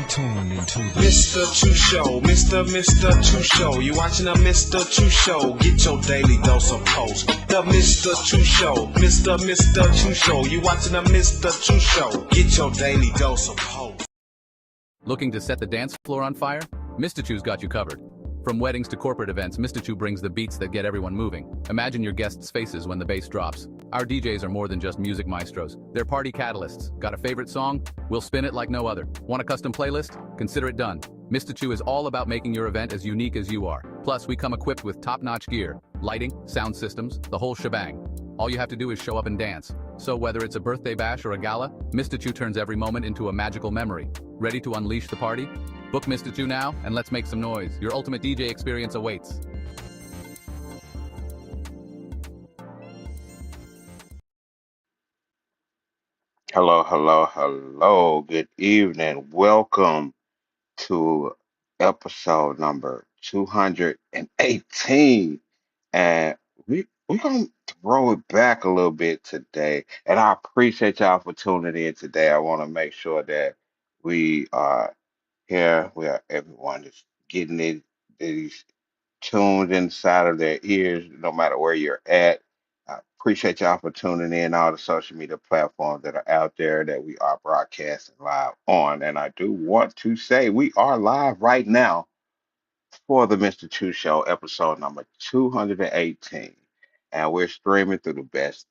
tuned into the Mr. Choo Show, Mr. Choo Show. You watching the Mr. Choo Show? Get your daily dose of post. The Mr. Choo Show, Mr. Choo Show. You watching the Mr. Choo Show? Get your daily dose of post. Looking to set the dance floor on fire? MYSTACHOO's got you covered. From weddings to corporate events, MYSTACHOO brings the beats that get everyone moving. Imagine your guests' faces when the bass drops. Our DJs are more than just music maestros. They're party catalysts. Got a favorite song? We'll spin it like no other. Want a custom playlist? Consider it done. MYSTACHOO is all about making your event as unique as you are. Plus, we come equipped with top-notch gear, lighting, sound systems, the whole shebang. All you have to do is show up and dance. So whether it's a birthday bash or a gala, MYSTACHOO turns every moment into a magical memory. Ready to unleash the party? Book MYSTACHOO now and let's make some noise. Your ultimate DJ experience awaits. Hello, hello, hello. Good evening. Welcome to episode number 218. And we're gonna throw it back a little bit today. And I appreciate y'all for tuning in today. I want to make sure that we are here. We are everyone is getting these tuned inside of their ears, no matter where you're at. I appreciate y'all for tuning in all the social media platforms that are out there that we are broadcasting live on. And I do want to say we are live right now for the Mr. Chu Show, episode number 218. And we're streaming through the best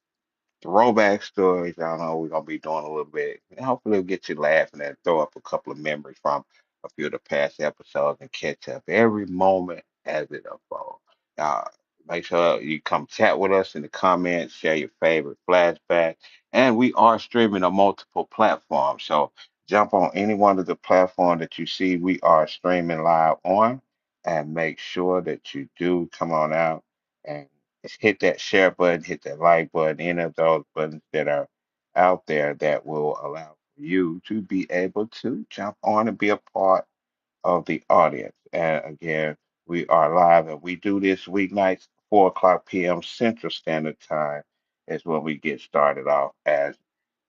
throwback stories. I know we're gonna be doing a little bit. And hopefully, it'll get you laughing and throw up a couple of memories from a few of the past episodes and catch up every moment as it unfolds. Uh, Make sure you come chat with us in the comments, share your favorite flashback, and we are streaming on multiple platforms. So jump on any one of the platforms that you see we are streaming live on, and make sure that you do come on out and just hit that share button, hit that like button, any of those buttons that are out there that will allow you to be able to jump on and be a part of the audience. And again, we are live and we do this weeknights, 4 o'clock p.m. Central Standard Time is when we get started off. As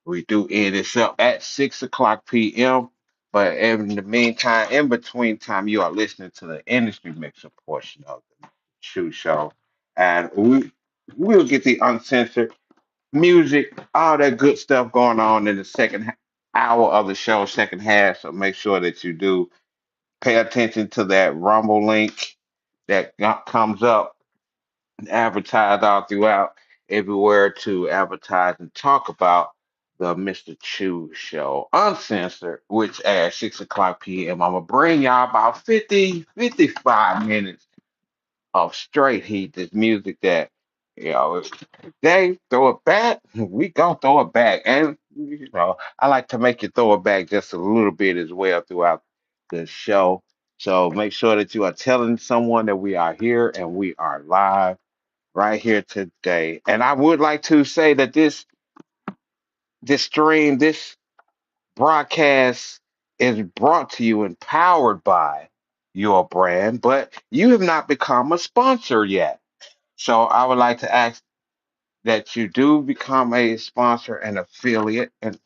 we do end this up at 6 o'clock p.m. But in the meantime, in between time, you are listening to the industry mixer portion of the Shoe Show. And we'll get the uncensored music, all that good stuff going on in the hour of the show, second half. So make sure that you do pay attention to that Rumble link that comes up and advertise all throughout everywhere to advertise and talk about the Mr. Chew Show Uncensored, which at 6 o'clock p.m. I'm gonna bring y'all about 55 minutes of straight heat. This music that if they throw it back, we gonna throw it back. And I like to make you throw it back just a little bit as well throughout the show. So make sure that you are telling someone that we are here and we are live right here today. And I would like to say that this broadcast is brought to you and powered by your brand, but you have not become a sponsor yet. So I would like to ask that you do become a sponsor and affiliate. And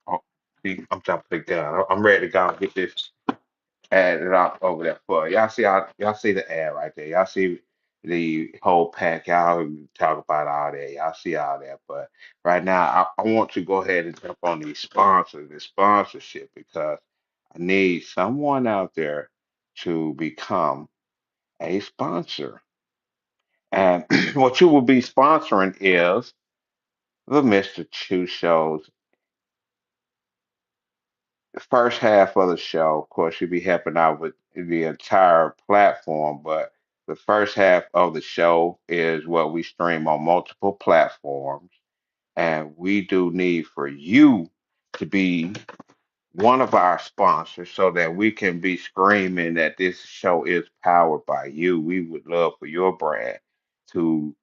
oh, see, I'm jumping the gun. I'm ready to go and get this added up over there for you. Y'all see the ad right there. Y'all see the whole pack. Y'all talk about all that. Y'all see all that. But right now, I want to go ahead and jump on the sponsorship, because I need someone out there to become a sponsor. And what you will be sponsoring is the Mr. Chu Show's first half of the show. Of course, you'll be helping out with the entire platform, but the first half of the show is what we stream on multiple platforms. And we do need for you to be one of our sponsors so that we can be screaming that this show is powered by you. We would love for your brand to,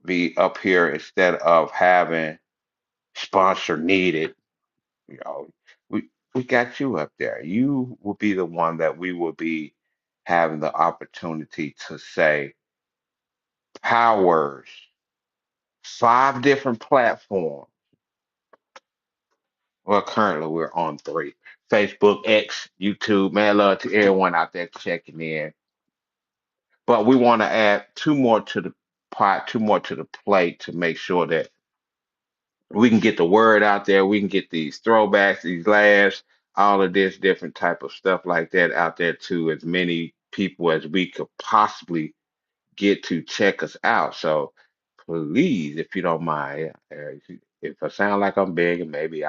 be up here instead of having sponsor needed. You know, we got you up there. You will be the one that we will be having the opportunity to say powers 5 different platforms. Well, currently we're on 3. Facebook, X, YouTube. Man, love to everyone out there checking in. But we want to add two more to the pot, two more to the plate to make sure that we can get the word out there. We can get these throwbacks, these laughs, all of this different type of stuff like that out there to as many people as we could possibly get to check us out. So please, if you don't mind, if I sound like I'm begging, maybe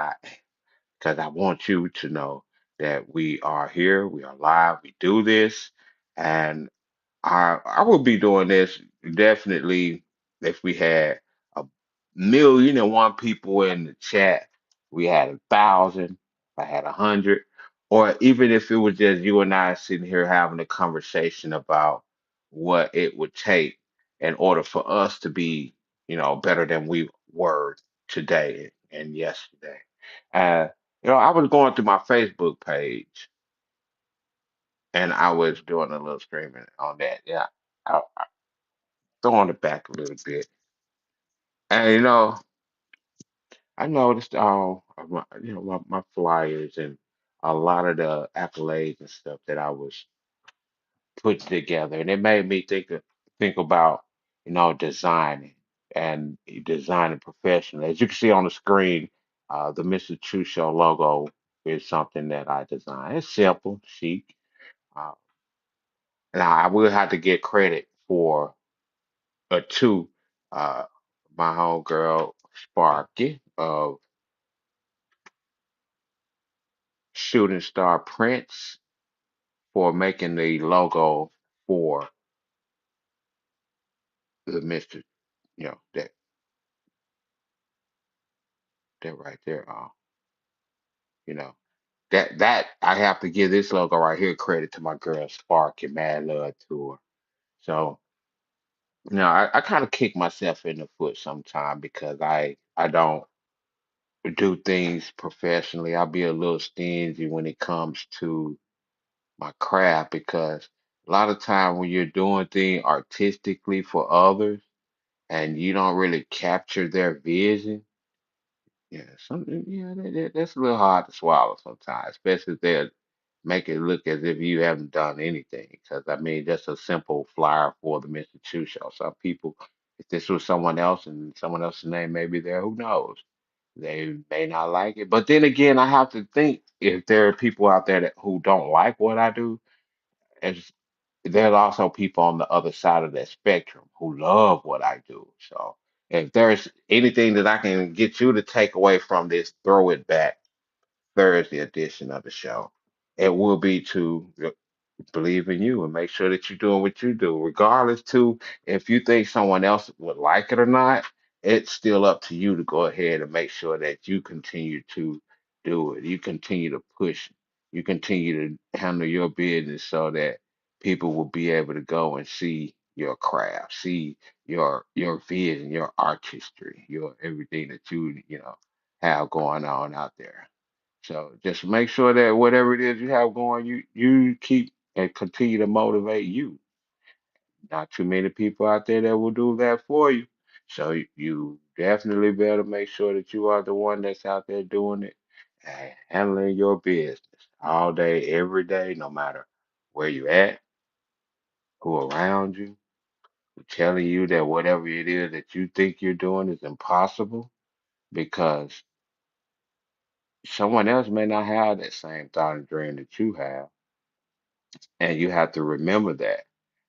because I want you to know that we are here, we are live, we do this, and I would be doing this definitely if we had a million and one people in the chat. We had 1,000, I had 100, or even if it was just you and I sitting here having a conversation about what it would take in order for us to be, better than we were today and yesterday. Uh, I was going through my Facebook page and I was doing a little streaming on that. Yeah, I throwing it back a little bit. And I noticed all of my flyers and a lot of the accolades and stuff that I was putting together, and it made me think about designing and designing professionally. As you can see on the screen, the Mr. True Show logo is something that I designed. It's simple, chic. Uh, Now I will have to get credit for two. Uh, my homegirl Sparky of Shooting Star Prince for making the logo for the Mister. That right there. You know that I have to give this logo right here credit to my girl Sparky. Mad love to her. So I kind of kick myself in the foot sometime because I don't do things professionally. I'll be a little stingy when it comes to my craft because a lot of time when you're doing things artistically for others and you don't really capture their vision, that's a little hard to swallow sometimes, especially if they make it look as if you haven't done anything. Because I mean, just a simple flyer for the Mr. Chu show. Some people, if this was someone else and someone else's name may be there, who knows? They may not like it. But then again, I have to think if there are people out there who don't like what I do, as there's also people on the other side of that spectrum who love what I do. So if there's anything that I can get you to take away from this, throw it back Thursday edition of the show. It will be to believe in you and make sure that you're doing what you do, regardless to if you think someone else would like it or not. It's still up to you to go ahead and make sure that you continue to do it. You continue to push. You continue to handle your business so that people will be able to go and see your craft, see your vision, your artistry, your everything that you have going on out there. So just make sure that whatever it is you have going, you keep and continue to motivate you. Not too many people out there that will do that for you. So you definitely better make sure that you are the one that's out there doing it and handling your business all day, every day, no matter where you at, who around you, who telling you that whatever it is that you think you're doing is impossible because someone else may not have that same thought and dream that you have. And you have to remember that.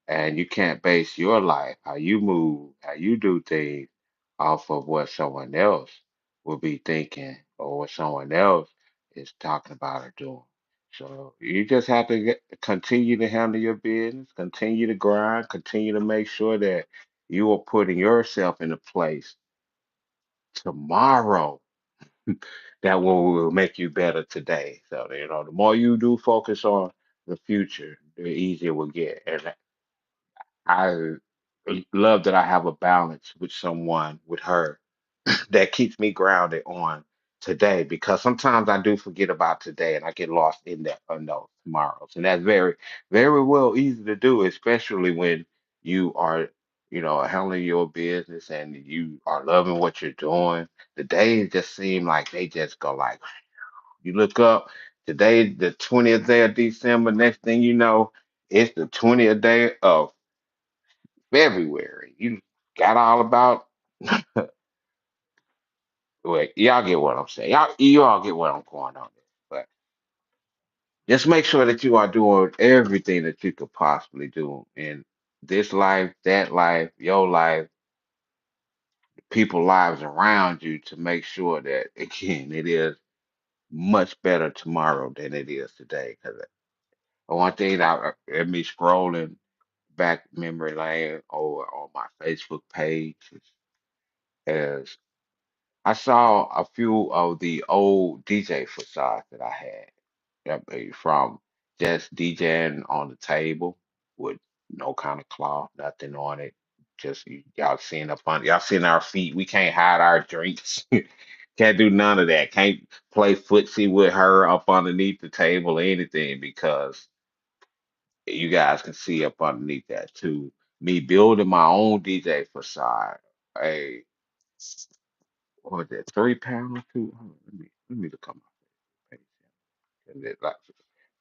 And you can't base your life, how you move, how you do things off of what someone else will be thinking or what someone else is talking about or doing. So you just have to continue to handle your business, continue to grind, continue to make sure that you are putting yourself in a place tomorrow that will make you better today. So, the more you do focus on the future, the easier it will get. And I love that I have a balance with someone, with her, that keeps me grounded on today because sometimes I do forget about today and I get lost in that on those tomorrows. And that's very, very well easy to do, especially when you are, handling your business and you are loving what you're doing. The days just seem like they just go like you look up Today, the 20th day of December. Next thing you know, it's the 20th day of February. You got all about. Wait, y'all get what I'm saying. You all get what I'm going on there. But just make sure that you are doing everything that you could possibly do in this life, that life, your life, people lives around you to make sure that again it is much better tomorrow than it is today. Because one thing at me scrolling back memory lane over on my Facebook page is I saw a few of the old DJ facades that I had. From just DJing on the table with no kind of cloth, nothing on it. Just y'all seen our feet. We can't hide our drinks. Can't do none of that. Can't play footsie with her up underneath the table or anything because you guys can see up underneath that too. Me building my own DJ facade. A what was that 3 panel too? Hold on, let me look on my page. And like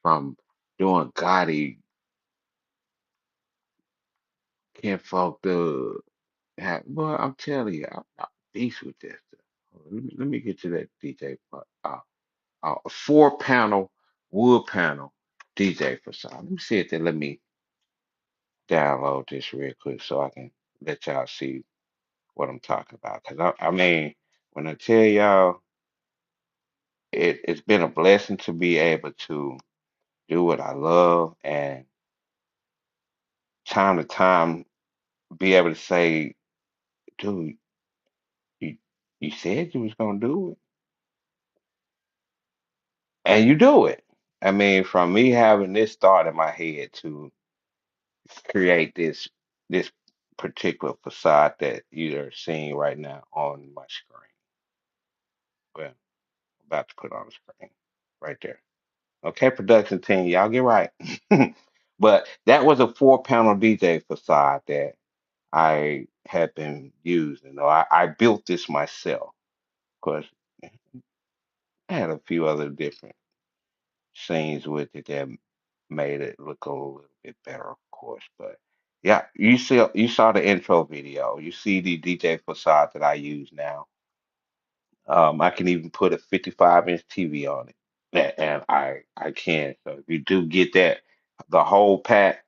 from doing Gotti, kinfolk to have, well, I'm telling you, I'm beast with this stuff. Hold on, let me get to that DJ part. A 4 panel wood panel DJ facade. Let me see if they let me download this real quick so I can let y'all see what I'm talking about. Because I mean, when I tell y'all, it's been a blessing to be able to do what I love and time to time be able to say, dude, you you said you was gonna do it, and you do it. I mean, from me having this thought in my head to create this particular facade that you're seeing right now on my screen. Well, I'm about to put on the screen right there. Okay, production team, y'all get right. But that was a 4 panel DJ facade that I had been using. Or I built this myself because I had a few other different scenes with it that made it look a little bit better, of course. But yeah, you saw the intro video. You see the DJ facade that I use now. I can even put a 55-inch TV on it, and I can. So if you do get the whole pack,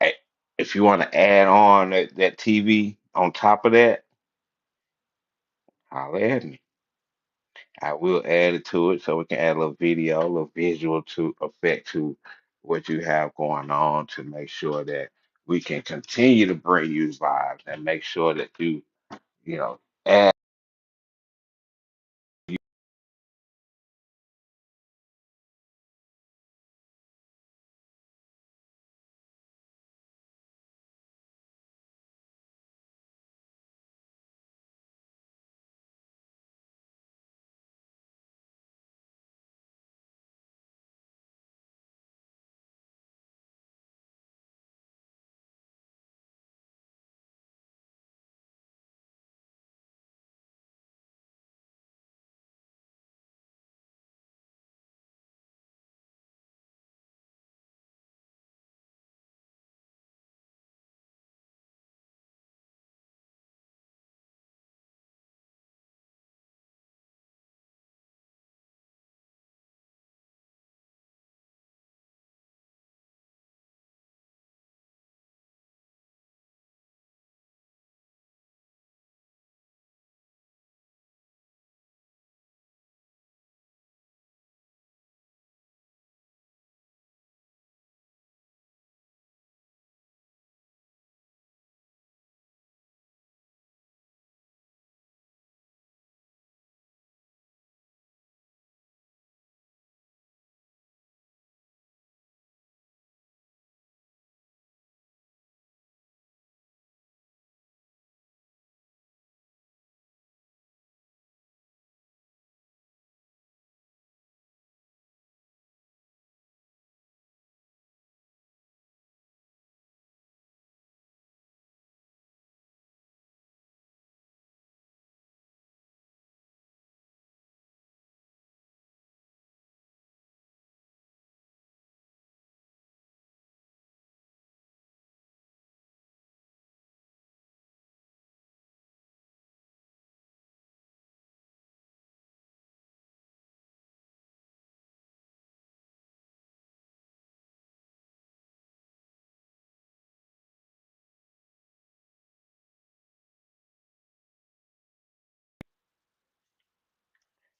eh, if you want to add on that TV on top of that, holler at me. I will add it to it so we can add a little video, a little visual to effect to what you have going on to make sure that we can continue to bring you vibes and make sure that you know, add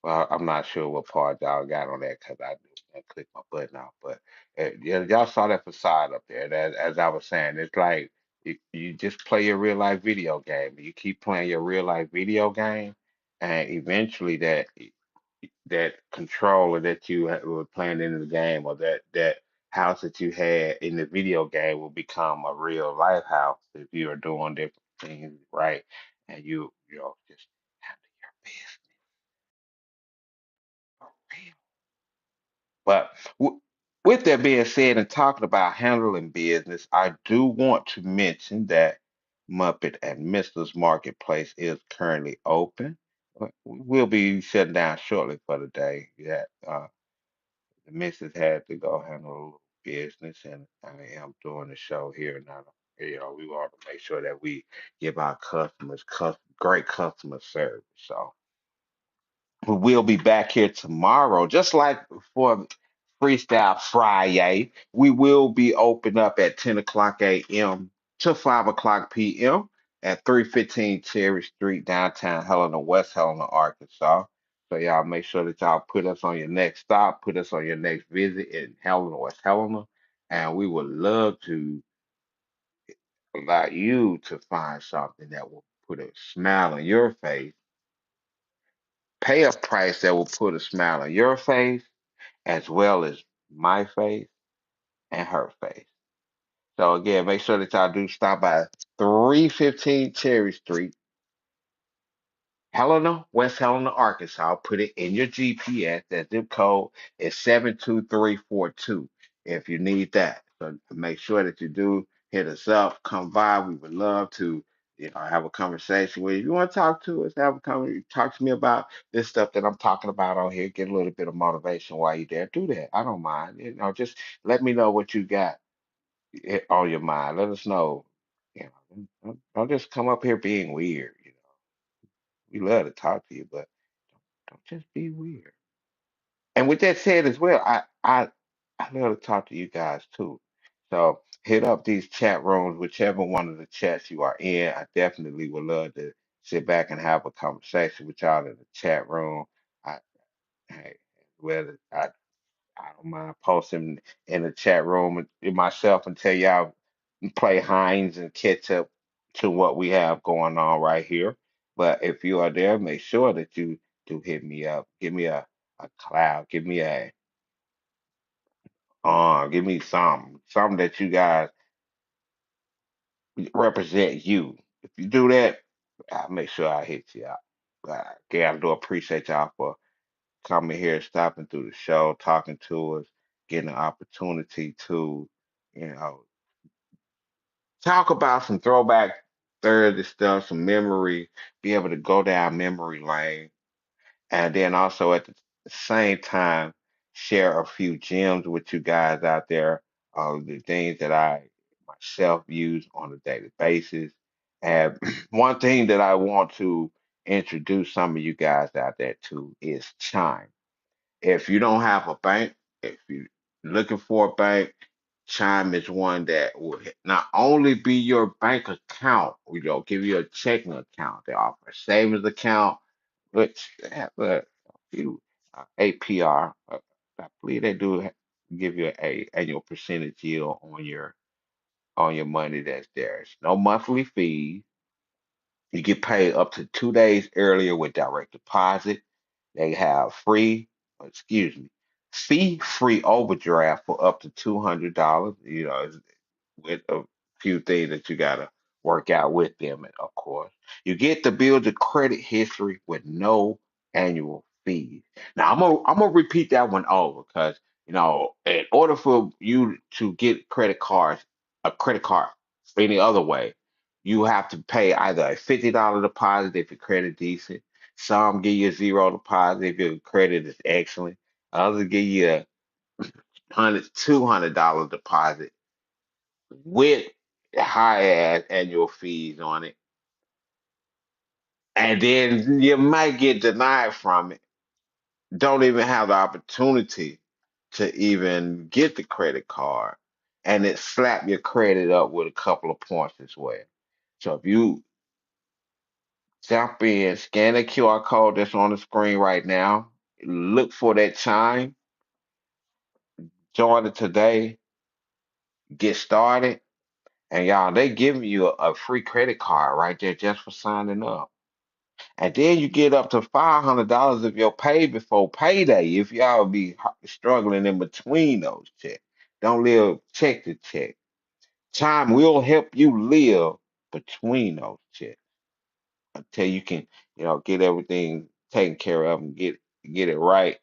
Well, I'm not sure what part y'all got on that because I clicked my button off. But yeah, y'all saw that facade up there. That, as I was saying, it's like you just play your real life video game. You keep playing your real life video game, and eventually that controller that you were playing in the game, or that house that you had in the video game, will become a real life house if you are doing different things right, and you just handle your business. But with that being said, and talking about handling business, I do want to mention that Muppet and Mister's Marketplace is currently open. We'll be shutting down shortly for the day. Yeah, the missus had to go handle a little business, and I am doing the show here now. We want to make sure that we give our customers great customer service. So we'll be back here tomorrow, just like for Freestyle Friday. We will be open up at 10 o'clock a.m. to 5 o'clock p.m. at 315 Cherry Street, downtown Helena, West Helena, Arkansas. So y'all make sure that y'all put us on your next stop, put us on your next visit in Helena, West Helena, and we would love to allow you to find something that will put a smile on your face, pay a price that will put a smile on your face as well as my face and her face. So again, make sure that y'all do stop by 315 Cherry Street, Helena, West Helena, Arkansas. Put it in your GPS. That zip code is 72342 if you need that. So make sure that you do hit us up, come by. We would love to, have a conversation with you. If you want to talk to us, talk to me about this stuff that I'm talking about on here. Get a little bit of motivation while you're there. Do that. I don't mind. Just let me know what you got on your mind. Let us know. Don't just come up here being weird. We love to talk to you, but don't just be weird. And with that said as well, I love to talk to you guys too. So hit up these chat rooms, whichever one of the chats you are in. I definitely would love to sit back and have a conversation with y'all in the chat room. I, hey, whether I don't mind posting in the chat room myself and tell y'all play Hines and catch up to what we have going on right here. But if you are there, make sure that you do hit me up. Give me a cloud. Give me something that you guys represent you. If you do that, I'll make sure I hit you up. Again, I do appreciate y'all for coming here, stopping through the show, talking to us, getting an opportunity to, you know, talk about some throwback Thursday stuff, some memory, be able to go down memory lane, and then also at the same time share a few gems with you guys out there of the things that I myself use on a daily basis. And one thing that I want to introduce some of you guys out there to is Chime. If you don't have a bank, if you're looking for a bank, Chime is one that will not only be your bank account, give you a checking account. They offer a savings account, which they have a few APR. I believe they do give you a annual percentage yield on your money that's there. It's no monthly fees. You get paid up to 2 days earlier with direct deposit. They have fee-free overdraft for up to $200. With a few things that you gotta work out with them, and of course, you get to build your credit history with no annual fees. Now, I'm gonna repeat that one over because in order for you to get a credit card any other way, you have to pay either a $50 deposit if your credit decent. Some give you a zero deposit if your credit is excellent. Others give you a $200 deposit with high ass annual fees on it, and then you might get denied from it. Don't even have the opportunity to even get the credit card, and it slap your credit up with a couple of points as well. So if you jump in, scan the QR code that's on the screen right now, look for that chime, join it today, get started, and y'all, they giving you a free credit card right there just for signing up. And then you get up to $500 of your pay before payday if y'all be struggling in between those checks. Don't live check to check. Time will help you live between those checks until you can, get everything taken care of and get it right.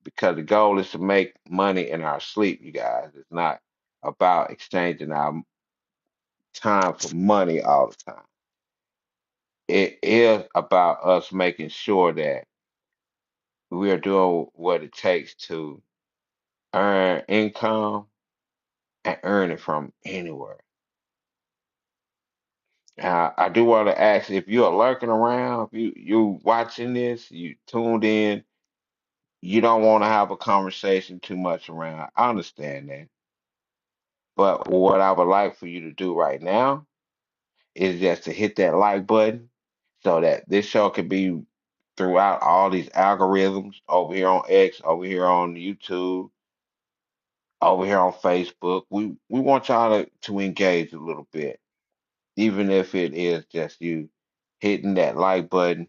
Because the goal is to make money in our sleep, you guys. It's not about exchanging our time for money all the time. It is about us making sure that we are doing what it takes to earn income and earn it from anywhere. I do want to ask if you're lurking around, if you watching this, you tuned in, you don't want to have a conversation too much around. I understand that. But what I would like for you to do right now is just to hit that like button so that this show can be throughout all these algorithms over here on X, over here on YouTube, over here on Facebook. We want y'all to engage a little bit, even if it is just you hitting that like button.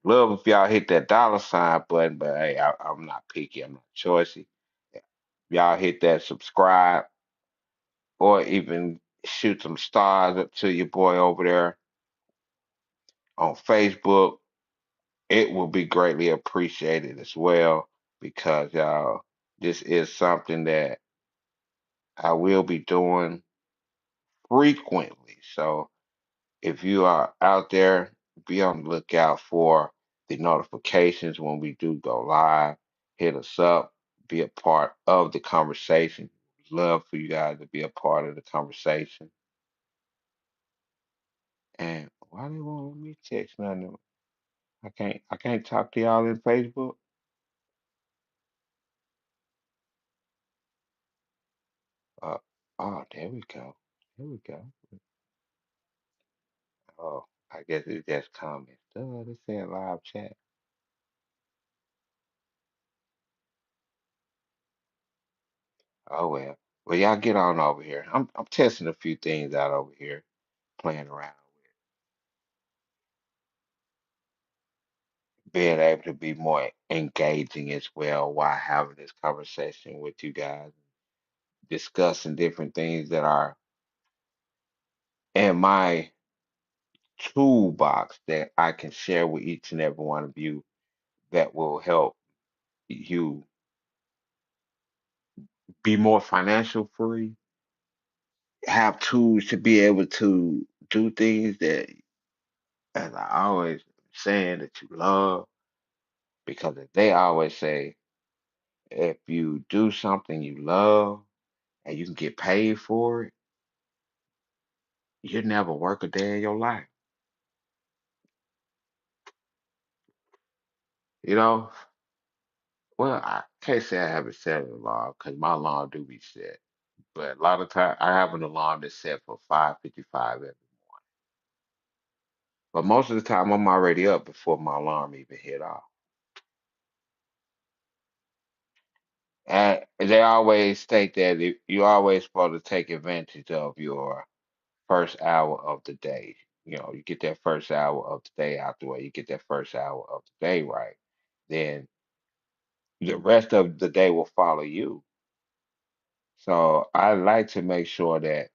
Love if y'all hit that dollar sign button, but hey, I'm not picky, I'm not choosy. Y'all hit that subscribe or even shoot some stars up to your boy over there on Facebook. It will be greatly appreciated as well because y'all, this is something that I will be doing frequently. So if you are out there, be on the lookout for the notifications when we do go live. Hit us up, be a part of the conversation. Love for you guys to be a part of the conversation. And why they won't let me text nothing? I can't talk to y'all in Facebook. Uh, oh, there we go. There we go. Oh, I guess it's just comments. Duh, they said live chat. Oh well. Well, y'all get on over here. I'm testing a few things out over here, playing around with being able to be more engaging as well while having this conversation with you guys, discussing different things that are in my toolbox that I can share with each and every one of you that will help you be more financial free, have tools to be able to do things that, as I always saying, that you love. Because as they always say, if you do something you love and you can get paid for it, you never work a day in your life. You know, well, I can't say I haven't set an alarm because my alarm do be set. But a lot of time I have an alarm that's set for 5:55 every. But most of the time I'm already up before my alarm even hit off. And they always state that you always supposed to take advantage of your first hour of the day. You get that first hour of the day out the way, you get that first hour of the day right, then the rest of the day will follow you. So I like to make sure that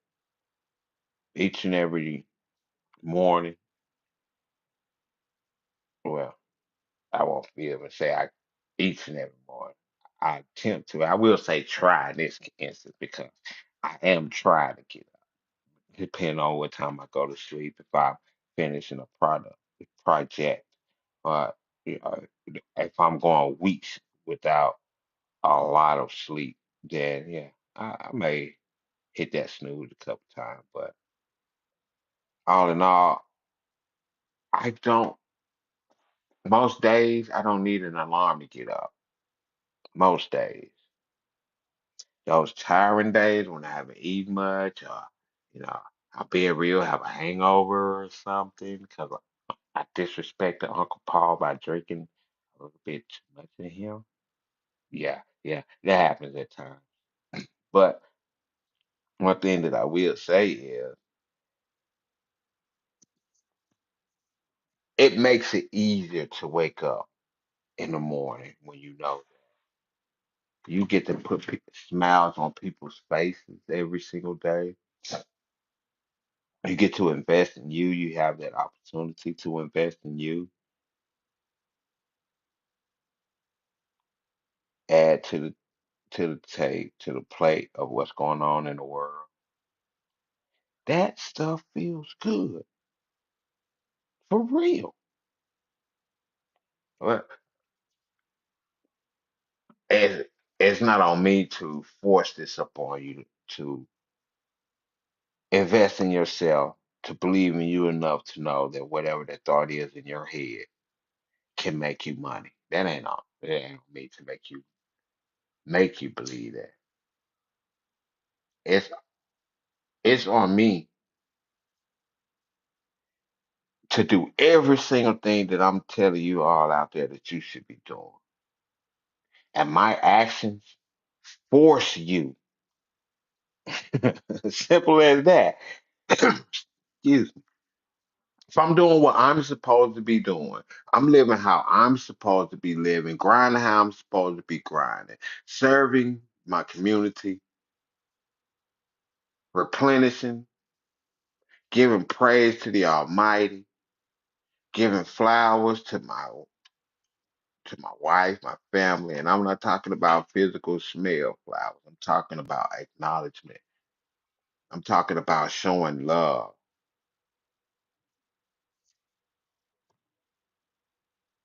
each and every morning, well, I won't be able to say each and every morning. I attempt to. I will say try in this instance because I am trying to get up, depending on what time I go to sleep. If I'm finishing a project, or if I'm going weeks without a lot of sleep, then yeah, I may hit that snooze a couple times. But all in all, I don't. Most days, I don't need an alarm to get up. Most days. Those tiring days when I haven't eaten much, or you know, I'll be real, have a hangover or something because I disrespected Uncle Paul by drinking a little bit too much of him. Yeah, yeah, that happens at times. But one thing that I will say is it makes it easier to wake up in the morning when you know that you get to put smiles on people's faces every single day. You get to invest in you. You have that opportunity to invest in you, add to the tape, to the plate of what's going on in the world. That stuff feels good for real. Well, it's, it's not on me to force this upon you to invest in yourself, to believe in you enough to know that whatever that thought is in your head can make you money. That ain't on me to make you believe that. It's it's on me to do every single thing that I'm telling you all out there that you should be doing. And my actions force you. Simple as that. Excuse me. If I'm doing what I'm supposed to be doing, I'm living how I'm supposed to be living, grinding how I'm supposed to be grinding, serving my community, replenishing, giving praise to the Almighty, giving flowers to my wife, my family, and I'm not talking about physical smell flowers. I'm talking about acknowledgement. I'm talking about showing love,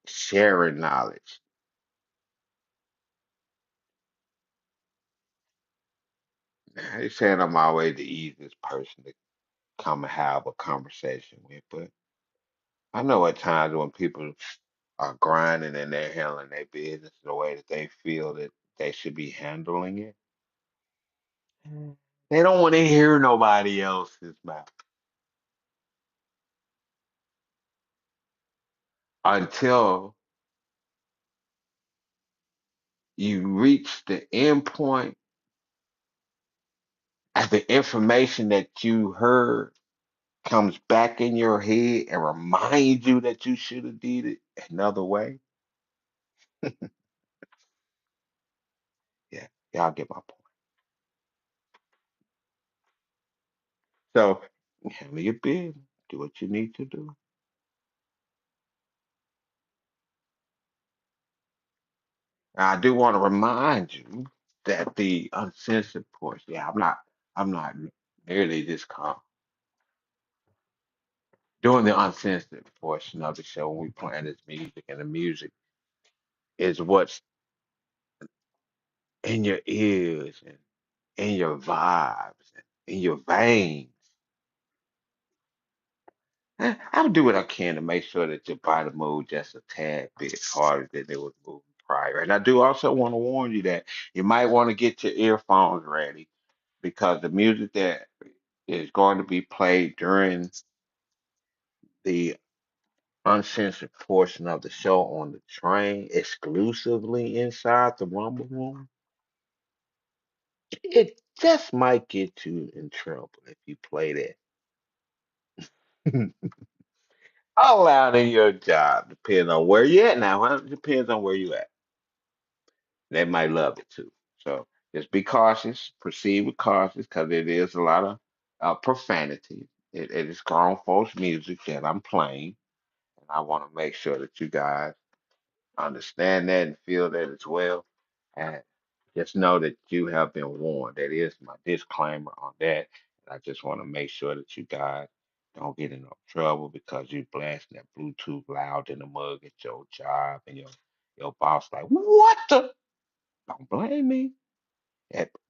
sharing knowledge. They saying I'm always the easiest person to come and have a conversation with, but I know at times when people are grinding and they're handling their business the way that they feel that they should be handling it, they don't want to hear nobody else's mouth until you reach the end point and the information that you heard comes back in your head and reminds you that you should have did it another way. Yeah, y'all get my point. So handle your business, do what you need to do. And I do want to remind you that the uncensored portion, yeah, I'm not merely just doing the uncensored portion of the show when we playing this music, and the music is what's in your ears and in your vibes and in your veins. I'll do what I can to make sure that your body moves just a tad bit harder than it was moving prior. And I do also want to warn you that you might want to get your earphones ready because the music that is going to be played during the uncensored portion of the show on the train exclusively inside the Rumble Room, it just might get you in trouble if you play that. All out in your job, depends on where you at now. Huh? Depends on where you at. They might love it too. So just be cautious, proceed with caution, because it is a lot of profanity. It is grown folks music that I'm playing, and I want to make sure that you guys understand that and feel that as well. And just know that you have been warned. That is my disclaimer on that. And I just want to make sure that you guys don't get in no trouble because you blasting that Bluetooth loud in the mug at your job and your boss like, what the? Don't blame me.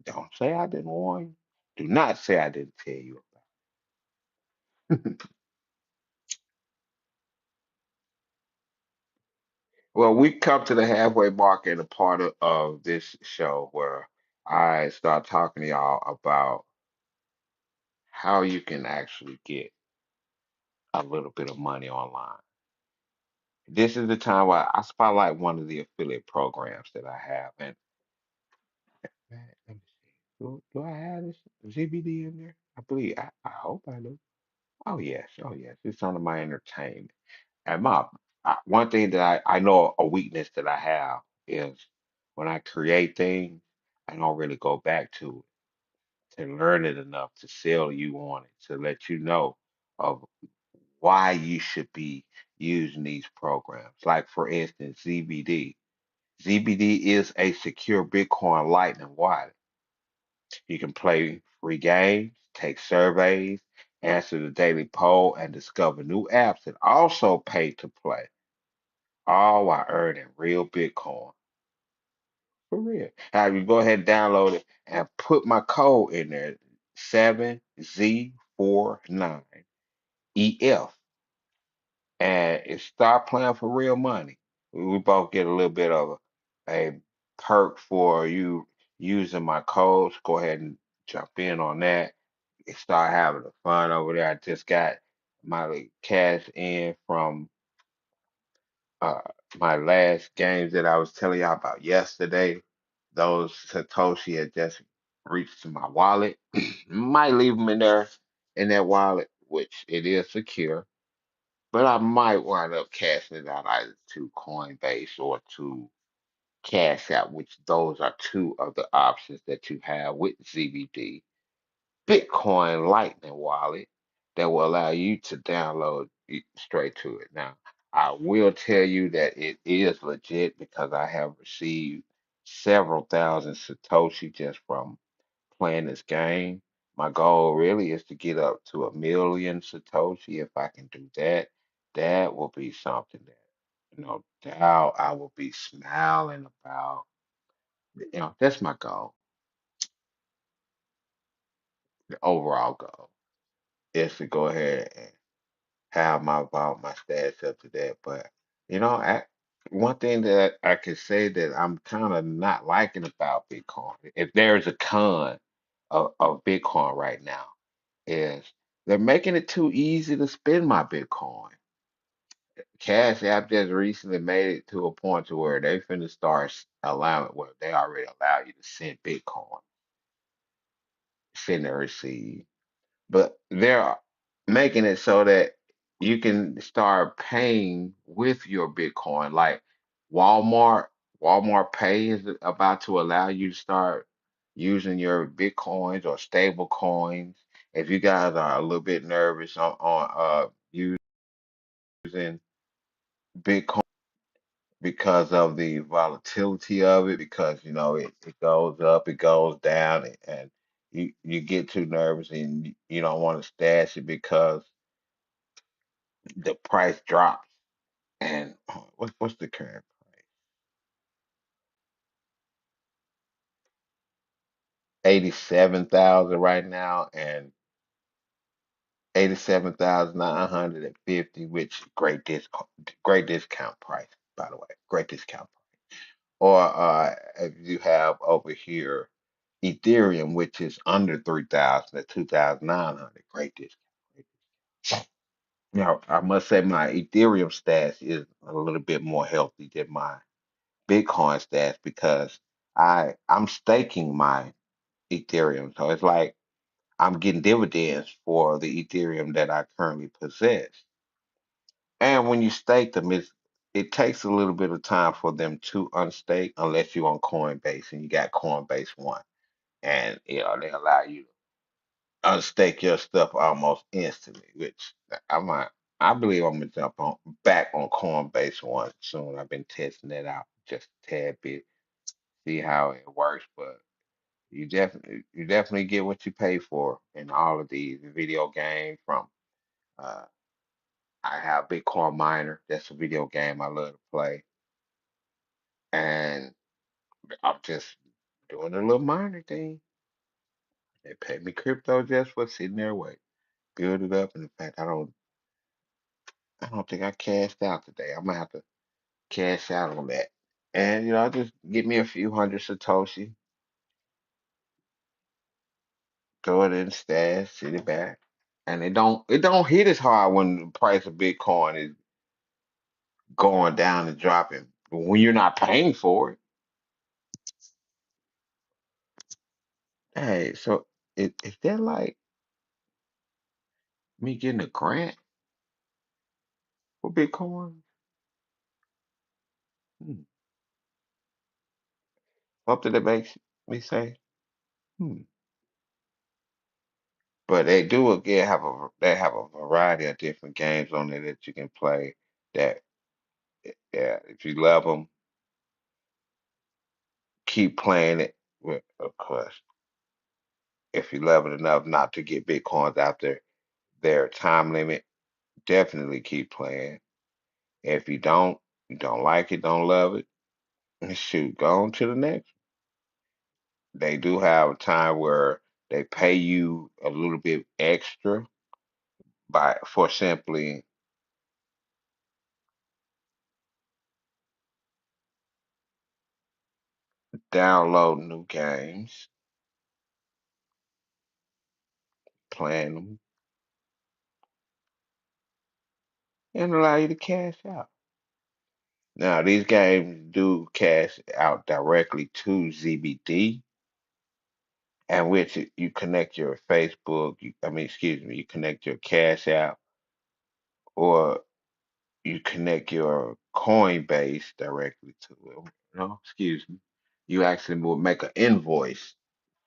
Don't say I didn't warn you. Do not say I didn't tell you about it. Well, we come to the halfway mark in a part of this show where I start talking to y'all about how you can actually get a little bit of money online. This is the time where I spotlight one of the affiliate programs that I have. And let me see. Do I have this ZBD in there? I believe I hope I do. Oh yes, oh yes. It's under my entertainment. And one thing that I know a weakness that I have is when I create things, I don't really go back to learn it enough to sell you on it, to let you know of why you should be using these programs. Like for instance, ZBD. ZBD is a secure Bitcoin Lightning wallet. You can play free games, take surveys, answer the daily poll, and discover new apps that also pay to play, all while earning real Bitcoin. For real. Now you go ahead and download it and put my code in there, 7Z49EF, and it start playing for real money. We both get a little bit of a perk for you using my codes. Go ahead and jump in on that. And start having the fun over there. I just got my cash in from uh my last games that I was telling y'all about yesterday. Those Satoshi had just reached to my wallet. Might leave them in there in that wallet, which it is secure, but I might wind up cashing it out either to Coinbase or to Cash App, which those are two of the options that you have with ZBD. Bitcoin Lightning wallet that will allow you to download it straight to it. Now, I will tell you that it is legit because I have received several thousand Satoshi just from playing this game. My goal really is to get up to 1 million Satoshi. If I can do that, that will be something that, doubt I will be smiling about. That's my goal, the overall goal is to go ahead and have my stats up to that. But one thing that I could say that I'm kind of not liking about Bitcoin, if there's a con of Bitcoin right now, is they're making it too easy to spend my Bitcoin. Cash App just recently made it to a point to where they finna start allowing, well, they already allow you to send Bitcoin, send and receive. But they're making it so that you can start paying with your Bitcoin. Like Walmart, Walmart Pay is about to allow you to start using your Bitcoins or stable coins. If you guys are a little bit nervous on using Bitcoin because of the volatility of it, because it goes up, it goes down, and you get too nervous and you don't want to stash it because the price drops. And what's the current 87,000 right now, and 87,950, which great discount price, by the way, great discount price. Or if you have over here Ethereum, which is under 3,000 at 2,900, great discount. Great discount. I must say my Ethereum stash is a little bit more healthy than my Bitcoin stash because I'm staking my Ethereum. So it's like I'm getting dividends for the Ethereum that I currently possess. And when you stake them, it takes a little bit of time for them to unstake unless you're on Coinbase and you got Coinbase One. And they allow you to unstake your stuff almost instantly, which I might I believe I'm gonna jump on back on Coinbase One soon. I've been testing that out just a tad bit, see how it works, but you definitely get what you pay for in all of these video games. From uh, I have Bitcoin Miner. That's a video game I love to play, and I'm just doing a little miner thing. They pay me crypto just for sitting there waiting, build it up. And in fact, I don't think I cashed out today. I'm gonna have to cash out on that, and just get me a few hundred Satoshi, throw it in stash, sit it back. And it don't hit as hard when the price of Bitcoin is going down and dropping when you're not paying for it. Hey, so is that like me getting a grant for Bitcoin? Hmm. Something that makes me say, hmm. But they do again have a variety of different games on there that you can play. That yeah, if you love them, keep playing it. Well, of course, if you love it enough not to get Bitcoins after their time limit, definitely keep playing. If you don't like it, don't love it, shoot, go on to the next. They do have a time where they pay you a little bit extra by for simply downloading new games, playing them, and allow you to cash out. Now, these games do cash out directly to ZBD, and which you connect your Facebook, I mean, excuse me, you connect your Cash App, or you connect your Coinbase directly to it. No, excuse me. You actually will make an invoice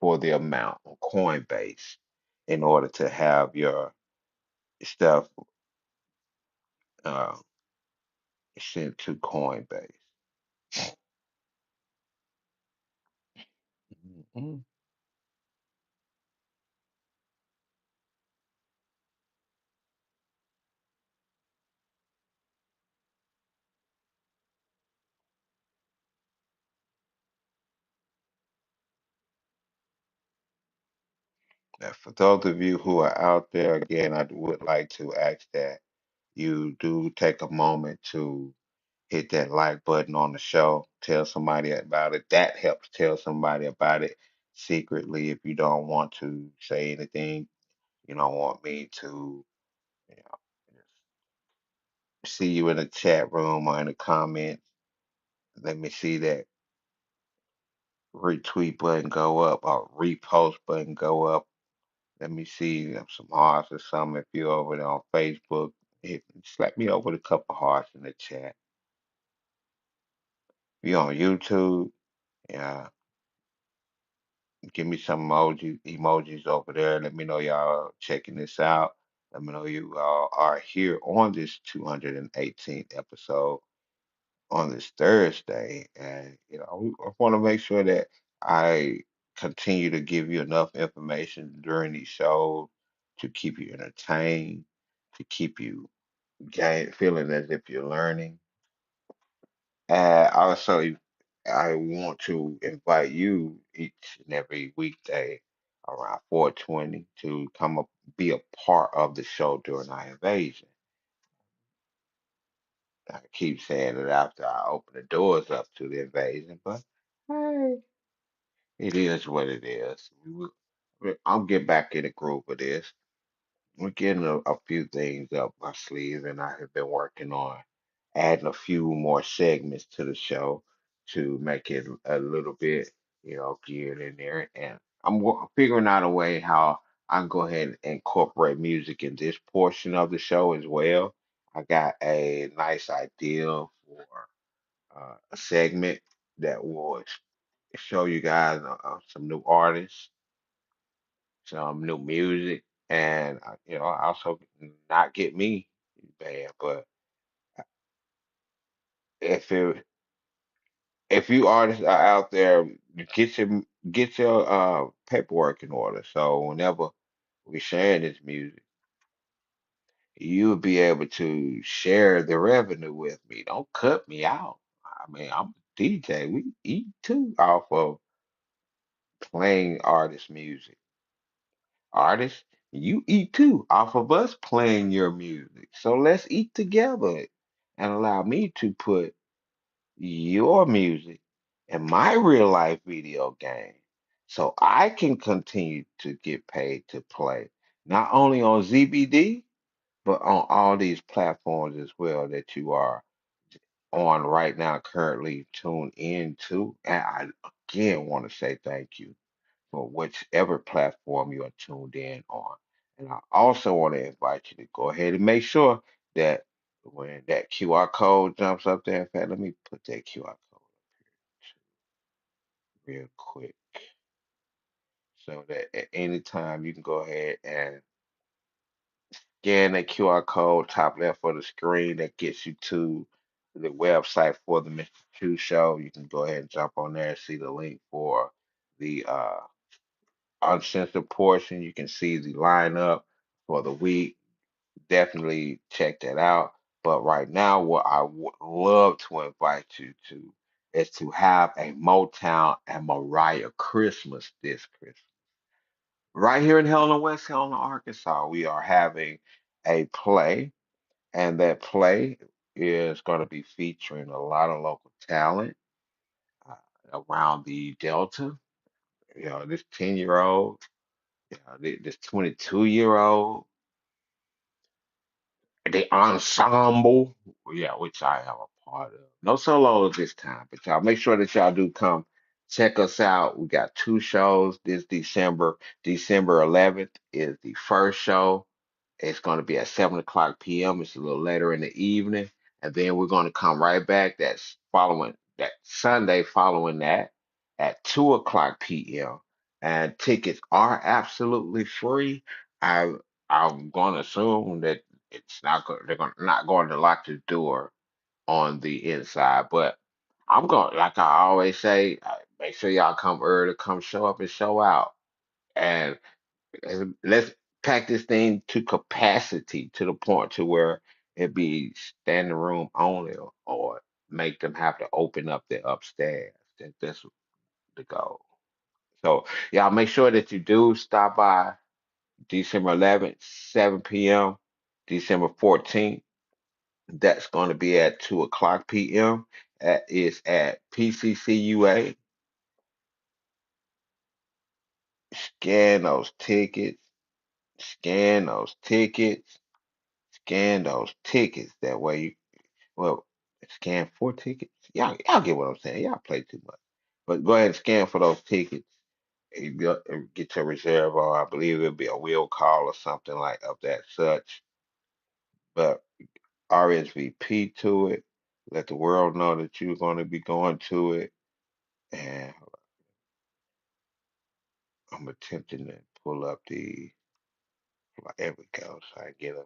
for the amount on Coinbase in order to have your stuff uh, sent to Coinbase. Mhm. Now, for those of you who are out there, again, I would like to ask that you do take a moment to hit that like button on the show, tell somebody about it. That helps tell somebody about it secretly if you don't want to say anything. You don't want me to, you know, see you in the chat room or in the comments. Let me see that retweet button go up or repost button go up. Let me see some hearts or something. If you're over there on Facebook, slap me over with a couple hearts in the chat. If you're on YouTube, yeah, give me some emojis over there. Let me know y'all checking this out. Let me know you all are here on this 218th episode on this Thursday. And I want to make sure that I continue to give you enough information during these shows to keep you entertained, to keep you feeling as if you're learning. And also, I want to invite you each and every weekday around 4:20 to come up, be a part of the show during our invasion. I keep saying it after I open the doors up to the invasion, but hey, it is what it is. I'll get back in the groove of this. We're getting a few things up my sleeve, and I have been working on adding a few more segments to the show to make it a little bit, geared in there. And figuring out a way how I can go ahead and incorporate music in this portion of the show as well. I got a nice idea for a segment that will show you guys some new artists, some new music, and also not get me bad, but if it, if you artists are out there, get your paperwork in order. So whenever we're sharing this music, you'll be able to share the revenue with me. Don't cut me out. I mean, I'm a DJ. We eat too off of playing artist music. Artists, you eat too off of us playing your music. So let's eat together and allow me to put your music in my real life video game so I can continue to get paid to play not only on ZBD but on all these platforms as well that you are. on right now currently tuned in to. And I again want to say thank you for whichever platform you are tuned in on. And I also want to invite you to go ahead and make sure that when that QR code jumps up there, in fact, let me put that QR code real quick so that at any time you can go ahead and scan that QR code top left of the screen that gets you to the website for the Mr. Chu Show. You can go ahead and jump on there and see the link for the uncensored portion. You can see the lineup for the week. Definitely check that out. But right now, what I would love to invite you to is to have a Motown and Mariah Christmas this Christmas. Right here in Helena, West Helena, Arkansas, we are having a play, and that play is going to be featuring a lot of local talent uh, around the Delta. You know, this 10-year-old, you know, this 22-year-old, the ensemble, yeah, which I am a part of. No solos this time, but y'all make sure that y'all do come check us out. We got two shows this December. December 11th is the first show. It's going to be at 7 o'clock p.m. It's a little later in the evening. And then we're going to come right back. That's following that Sunday following that at 2 o'clock p.m. And tickets are absolutely free. I I'm going to assume that it's not go, they're going not going to lock the door on the inside, but I'm going like I always say, make sure y'all come early, come show up and show out. And let's pack this thing to capacity to the point to where it be standing room only or make them have to open up the upstairs. That's the goal. So y'all make sure that you do stop by December 11th, 7 p.m., December 14th. That's going to be at 2 o'clock p.m. That is at PCCUA. Scan those tickets, scan those tickets, scan those tickets. That way you well, scan four tickets. Y'all get what I'm saying. Y'all play too much. But go ahead and scan for those tickets. And get your reserve on. I believe it'll be a wheel call or something like of that such. But RSVP to it. Let the world know that you're going to be going to it. And I'm attempting to pull up there we go, so I get a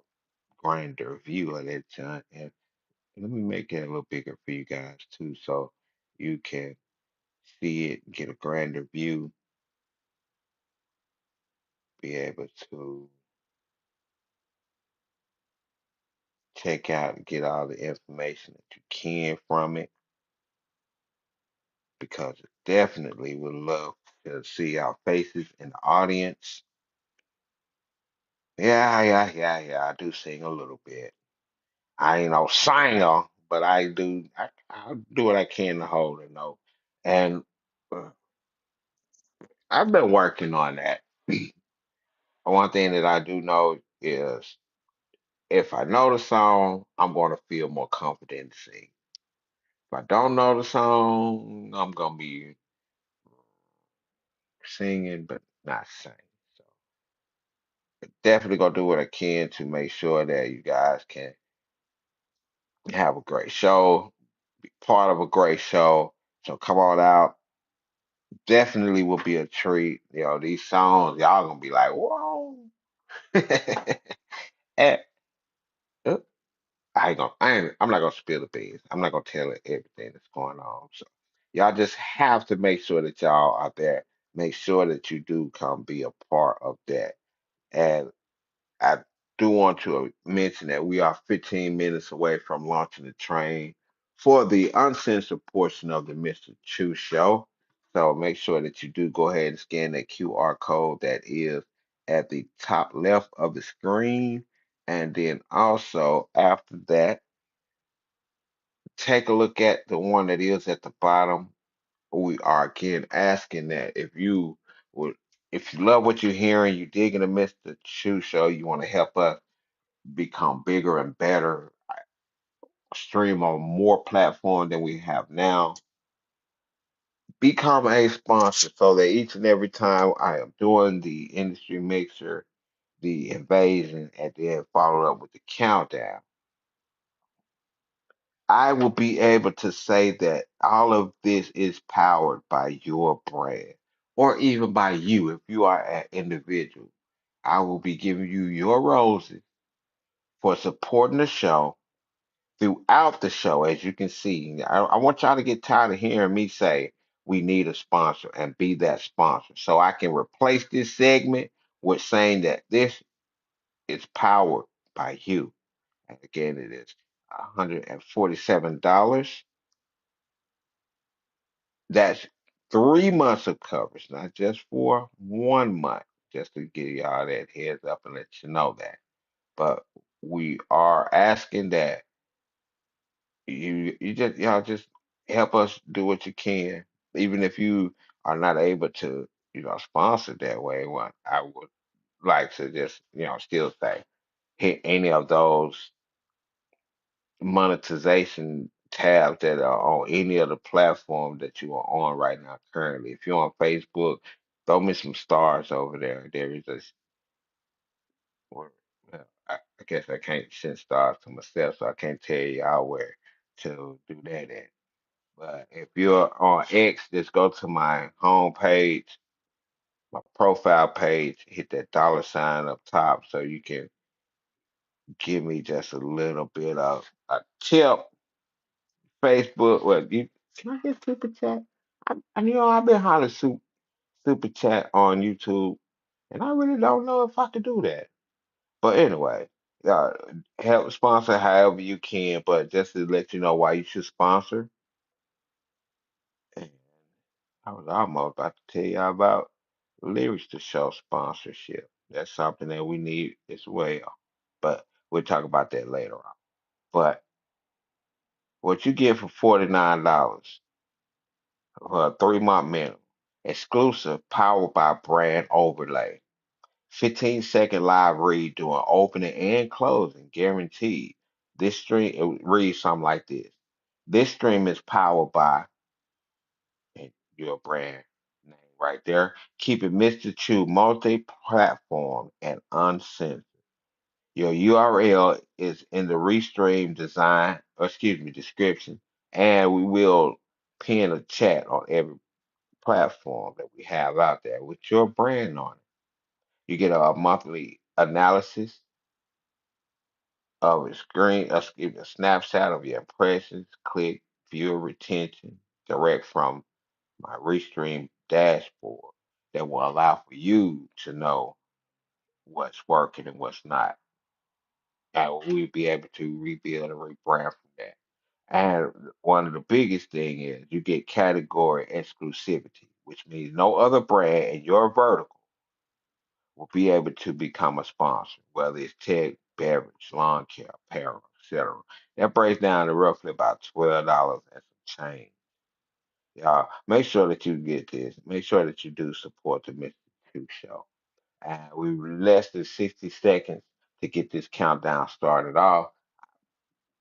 grander view of that, John. And let me make it a little bigger for you guys too, so you can see it, get a grander view, be able to check out and get all the information that you can from it, because I definitely would love to see our faces in the audience. Yeah. I do sing a little bit. I ain't no singer, but I do what I can to hold a note. And uh, I've been working on that. One thing that I do know is if I know the song, I'm going to feel more confident to sing. If I don't know the song, I'm going to be singing, but not singing. So definitely going to do what I can to make sure that you guys can have a great show, be part of a great show. So come on out. Definitely will be a treat. You know, these songs, y'all gonna be like, whoa. And, uh, I'm not gonna spill the beans. I'm not gonna tell it everything that's going on. So y'all just have to make sure that y'all out there, make sure that you do come be a part of that. And I do want to mention that we are 15 minutes away from launching the train for the uncensored portion of the Mr. Chu show. So make sure that you do go ahead and scan that QR code that is at the top left of the screen. And then also after that, take a look at the one that is at the bottom. We are again asking that would, if you love what you're hearing, you digging the Mr. Chu show, you want to help us become bigger and better. stream on more platforms than we have now. Become a sponsor so that each and every time I am doing the industry mixer, the invasion, and then follow up with the countdown, I will be able to say that all of this is powered by your brand or even by you if you are an individual. I will be giving you your roses for supporting the show throughout the show. As you can see, I want y'all to get tired of hearing me say we need a sponsor and be that sponsor. So I can replace this segment with saying that this is powered by you. And again, it is $147. That's 3 months of coverage, not just for 1 month, just to give y'all that heads up and let you know that. But we are asking that y'all just help us do what you can, even if you are not able to, sponsor that way. What I would like to just, still say, hit any of those monetization tabs that are on any of the platform that you are on right now currently. If you're on Facebook, throw me some stars over there. There is a, or, I guess I can't send stars to myself, so I can't tell y'all where to do that at. But if you're on X, just go to my home page, my profile page, hit that dollar sign up top so you can give me just a little bit of a tip. Facebook, what you can I get super chat? I've been hollering super chat on YouTube, and I really don't know if I could do that. But anyway, uh, help sponsor however you can, but just to let you know why you should sponsor. And I was almost about to tell y'all about lyrics to show sponsorship. That's something that we need as well. But we'll talk about that later on. But what you get for $49 for a 3 month minimum, exclusive, powered by brand overlay. 15-second live read during opening and closing, guaranteed. This stream it reads something like this. This stream is powered by and your brand name right there. Keep it Mr. Chew multi-platform and uncensored. Your URL is in the restream design, or excuse me, description, and we will pin a chat on every platform that we have out there with your brand on it. You get a monthly analysis of a screen, excuse me, a snapshot of your impressions, click, viewer retention, direct from my Restream dashboard that will allow for you to know what's working and what's not. And we'll be able to rebuild and rebrand from that. And one of the biggest thing is you get category exclusivity, which means no other brand in your vertical will be able to become a sponsor, whether it's tech, beverage, lawn care, apparel, etc. That breaks down to roughly about $12 and some change. Y'all, make sure that you get this. Make sure that you do support the Mr. Q Show. And we less than 60 seconds to get this countdown started off.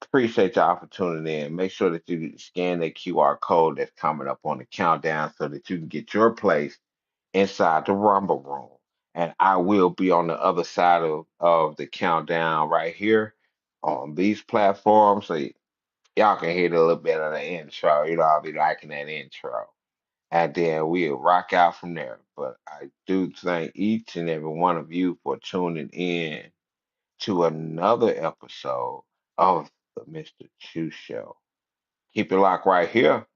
Appreciate y'all for tuning in. Make sure that you scan that QR code that's coming up on the countdown so that you can get your place inside the Rumble Room. And I will be on the other side of the countdown right here on these platforms. So y'all can hear a little bit of the intro. I'll be liking that intro. And then we'll rock out from there. But I do thank each and every one of you for tuning in to another episode of the Mr. Chew Show. Keep it locked right here.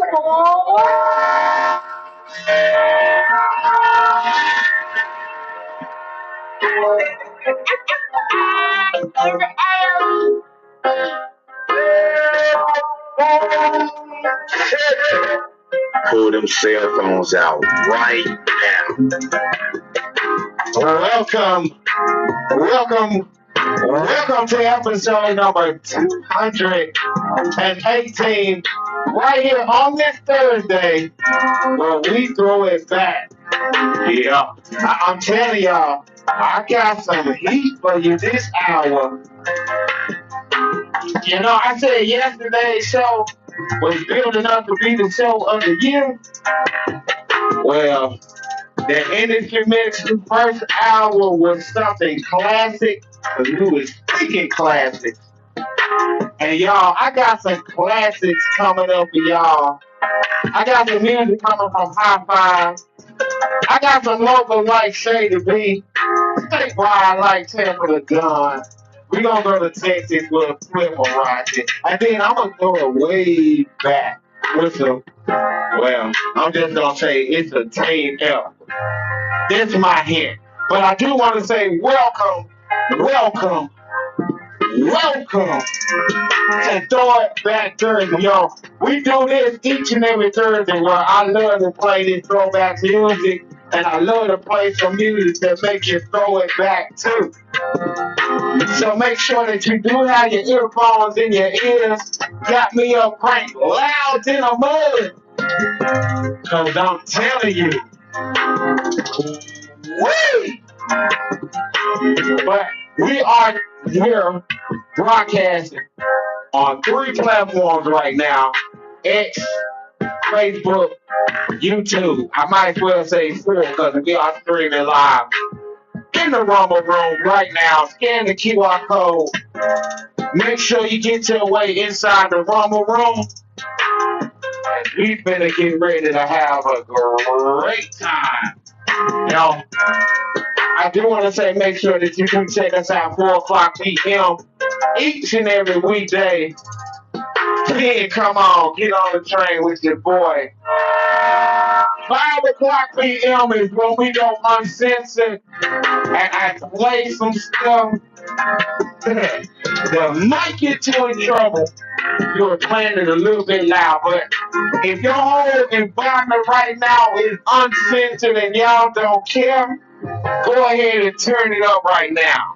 Pull them cell phones out right now. Welcome to episode number 218, right here on this Thursday, where we throw it back. Yeah, I'm telling y'all, I got some heat for you this hour. You know, I said yesterday's show was building up to be the show of the year. Well, the industry mix first hour was something classic, because we was speaking classics. And y'all, I got some classics coming up for y'all. I got some music coming from High Five. I got some local like Shady B, statewide like Temple of Gun. We gonna go to Texas with a flipper rocket. And then I'm gonna throw it way back with some, well, I'm just gonna say it's a team effort. That's my hint. But I do want to say welcome to Throw It Back Thursday, yo. We do this each and every Thursday where I love to play this throwback music, and I love to play some music that makes you throw it back too. So make sure that you do have your earphones in your ears. Got me up cranked loud in the mud. Cause I'm telling you, wait! But we are here broadcasting on 3 platforms right now: X, Facebook, YouTube. I might as well say 4 because we are streaming live in the Rumble Room right now. Scan the QR code. Make sure you get your way inside the Rumble Room. And we better get ready to have a great time. Now, I do want to say make sure that you can check us out 4 o'clock p.m. each and every weekday. Then come on, get on the train with your boy. 5 o'clock p.m. is when we go uncensored, and I play some stuff that might get you in trouble. You were playing it a little bit loud, but if your whole environment right now is uncensored and y'all don't care, go ahead and turn it up right now.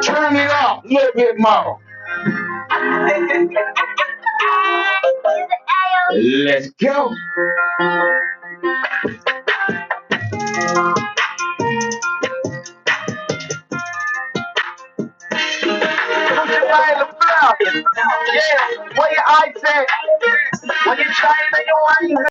Turn it up a little bit more. Let's go. Yeah, where your eyes at? When you trying to do